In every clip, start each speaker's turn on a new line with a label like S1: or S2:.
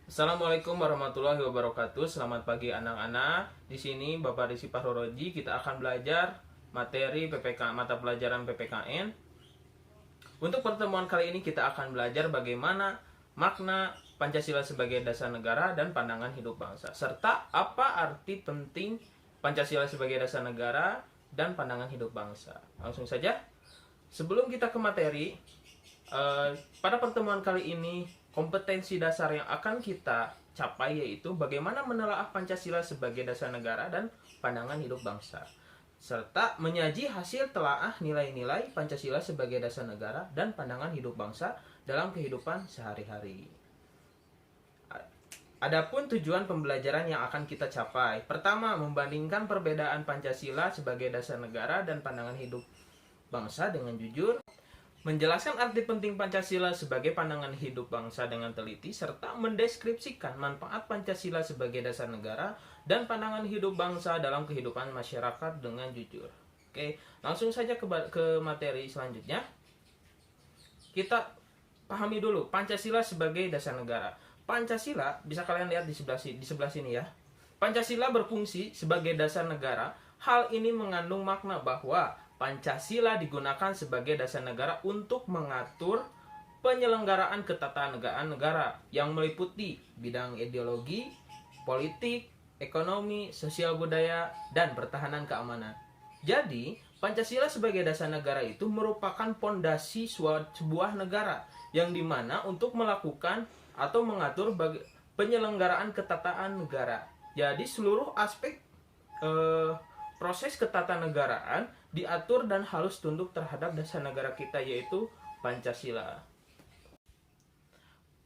S1: Assalamualaikum warahmatullahi wabarakatuh. Selamat pagi anak-anak. Di sini Bapak Rizky Fahroroji, kita akan belajar materi PPK mata pelajaran PPKN. Untuk pertemuan kali ini kita akan belajar bagaimana makna Pancasila sebagai dasar negara dan pandangan hidup bangsa, serta apa arti penting Pancasila sebagai dasar negara dan pandangan hidup bangsa. Langsung saja. Sebelum kita ke materi, pada pertemuan kali ini kompetensi dasar yang akan kita capai yaitu bagaimana menelaah Pancasila sebagai dasar negara dan pandangan hidup bangsa, serta menyaji hasil telaah nilai-nilai Pancasila sebagai dasar negara dan pandangan hidup bangsa dalam kehidupan sehari-hari. Adapun tujuan pembelajaran yang akan kita capai, pertama, membandingkan perbedaan Pancasila sebagai dasar negara dan pandangan hidup bangsa dengan jujur, menjelaskan arti penting Pancasila sebagai pandangan hidup bangsa dengan teliti, serta mendeskripsikan manfaat Pancasila sebagai dasar negara dan pandangan hidup bangsa dalam kehidupan masyarakat dengan jujur. Oke, langsung saja ke materi selanjutnya. Kita pahami dulu Pancasila sebagai dasar negara. Pancasila, bisa kalian lihat di sebelah sini ya. Pancasila berfungsi sebagai dasar negara. Hal ini mengandung makna bahwa Pancasila digunakan sebagai dasar negara untuk mengatur penyelenggaraan ketatanegaraan negara yang meliputi bidang ideologi, politik, ekonomi, sosial budaya, dan pertahanan keamanan. Jadi, Pancasila sebagai dasar negara itu merupakan pondasi sebuah negara yang dimana untuk melakukan atau mengatur penyelenggaraan ketatanegaraan negara. Jadi, seluruh aspek proses ketatanegaraan diatur dan harus tunduk terhadap dasar negara kita, yaitu Pancasila.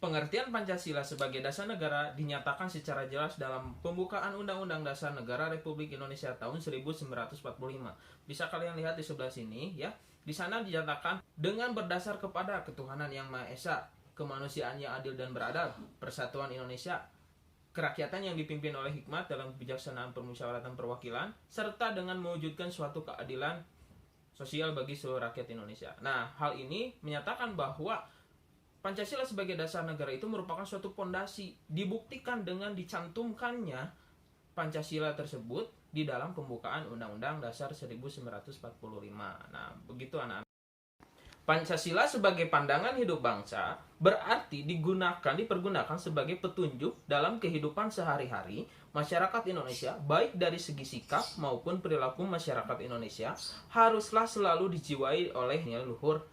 S1: Pengertian Pancasila sebagai dasar negara dinyatakan secara jelas dalam pembukaan Undang-Undang Dasar Negara Republik Indonesia tahun 1945. Bisa kalian lihat di sebelah sini ya. Di sana dinyatakan dengan berdasar kepada ketuhanan yang Maha Esa, kemanusiaan yang adil dan beradab, persatuan Indonesia, kerakyatan yang dipimpin oleh hikmat dalam kebijaksanaan permusyawaratan perwakilan, serta dengan mewujudkan suatu keadilan sosial bagi seluruh rakyat Indonesia. Nah, hal ini menyatakan bahwa Pancasila sebagai dasar negara itu merupakan suatu pondasi, dibuktikan dengan dicantumkannya Pancasila tersebut di dalam pembukaan Undang-Undang Dasar 1945. Nah, begitu anak-anak. Pancasila sebagai pandangan hidup bangsa berarti dipergunakan sebagai petunjuk dalam kehidupan sehari-hari masyarakat Indonesia, baik dari segi sikap maupun perilaku masyarakat Indonesia haruslah selalu dijiwai oleh nilai luhur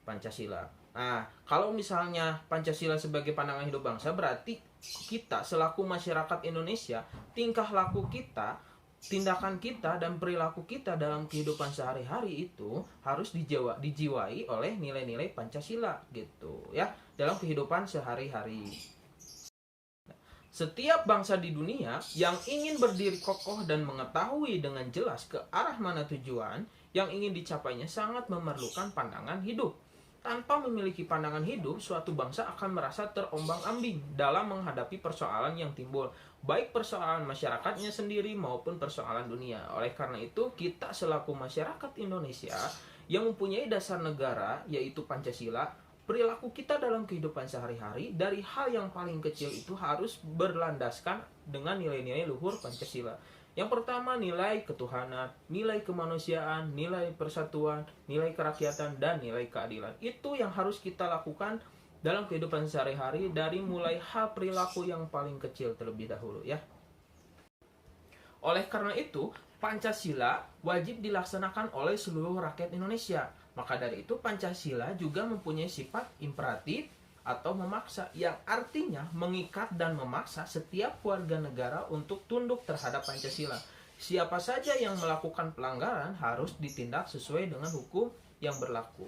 S1: Pancasila. Nah, kalau misalnya Pancasila sebagai pandangan hidup bangsa, berarti kita selaku masyarakat Indonesia, tingkah laku kita, tindakan kita, dan perilaku kita dalam kehidupan sehari-hari itu harus dijiwai oleh nilai-nilai Pancasila gitu ya, dalam kehidupan sehari-hari. Setiap bangsa di dunia yang ingin berdiri kokoh dan mengetahui dengan jelas ke arah mana tujuan yang ingin dicapainya sangat memerlukan pandangan hidup. Tanpa memiliki pandangan hidup, suatu bangsa akan merasa terombang-ambing dalam menghadapi persoalan yang timbul, baik persoalan masyarakatnya sendiri maupun persoalan dunia. Oleh karena itu, kita selaku masyarakat Indonesia yang mempunyai dasar negara, yaitu Pancasila, perilaku kita dalam kehidupan sehari-hari dari hal yang paling kecil itu harus berlandaskan dengan nilai-nilai luhur Pancasila. Yang pertama, nilai ketuhanan, nilai kemanusiaan, nilai persatuan, nilai kerakyatan, dan nilai keadilan. Itu yang harus kita lakukan dalam kehidupan sehari-hari dari mulai hal perilaku yang paling kecil terlebih dahulu ya. Oleh karena itu, Pancasila wajib dilaksanakan oleh seluruh rakyat Indonesia. Maka dari itu, Pancasila juga mempunyai sifat imperatif atau memaksa, yang artinya mengikat dan memaksa setiap warga negara untuk tunduk terhadap Pancasila. Siapa saja yang melakukan pelanggaran harus ditindak sesuai dengan hukum yang berlaku.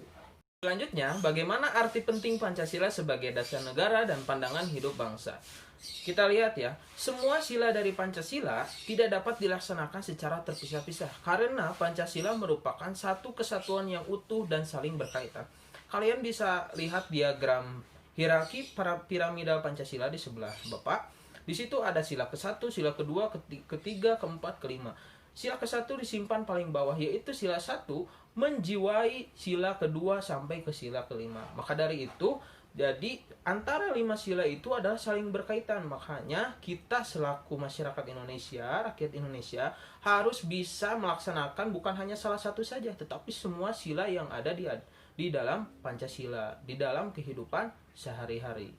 S1: Selanjutnya, bagaimana arti penting Pancasila sebagai dasar negara dan pandangan hidup bangsa? Kita lihat ya, semua sila dari Pancasila tidak dapat dilaksanakan secara terpisah-pisah karena Pancasila merupakan satu kesatuan yang utuh dan saling berkaitan. Kalian bisa lihat diagram hierarki para piramida Pancasila di sebelah Bapak. Di situ ada sila ke-1, sila kedua, ketiga, keempat, kelima. Sila ke-1 disimpan paling bawah, yaitu sila 1 menjiwai sila kedua sampai ke sila kelima. Maka dari itu, Jadi antara 5 sila itu adalah saling berkaitan. Makanya kita selaku masyarakat Indonesia, rakyat Indonesia, harus bisa melaksanakan bukan hanya salah satu saja, tetapi semua sila yang ada di dalam Pancasila, di dalam kehidupan sehari-hari.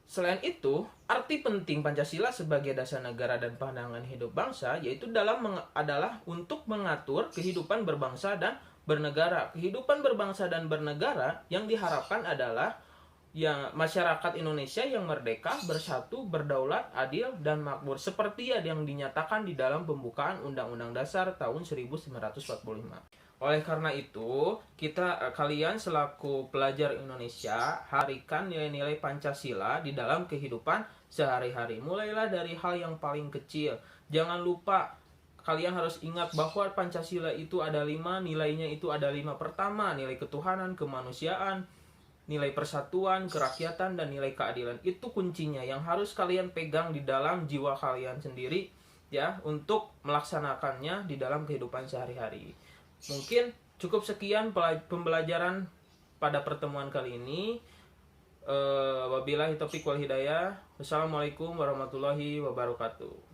S1: Selain itu, arti penting Pancasila sebagai dasar negara dan pandangan hidup bangsa yaitu adalah untuk mengatur kehidupan berbangsa dan bernegara. Kehidupan berbangsa dan bernegara yang diharapkan adalah yang masyarakat Indonesia yang merdeka, bersatu, berdaulat, adil, dan makmur seperti yang dinyatakan di dalam pembukaan Undang-Undang Dasar tahun 1945. Oleh karena itu, kalian selaku pelajar Indonesia harikan nilai-nilai Pancasila di dalam kehidupan sehari-hari. Mulailah dari hal yang paling kecil. Jangan lupa kalian harus ingat bahwa Pancasila itu ada 5, nilainya itu ada 5. Pertama, nilai ketuhanan, kemanusiaan, nilai persatuan, kerakyatan, dan nilai keadilan. Itu kuncinya yang harus kalian pegang di dalam jiwa kalian sendiri ya, untuk melaksanakannya di dalam kehidupan sehari-hari. Mungkin cukup sekian pembelajaran pada pertemuan kali ini. Wabillahi taufiq wal hidayah. Wassalamualaikum warahmatullahi wabarakatuh.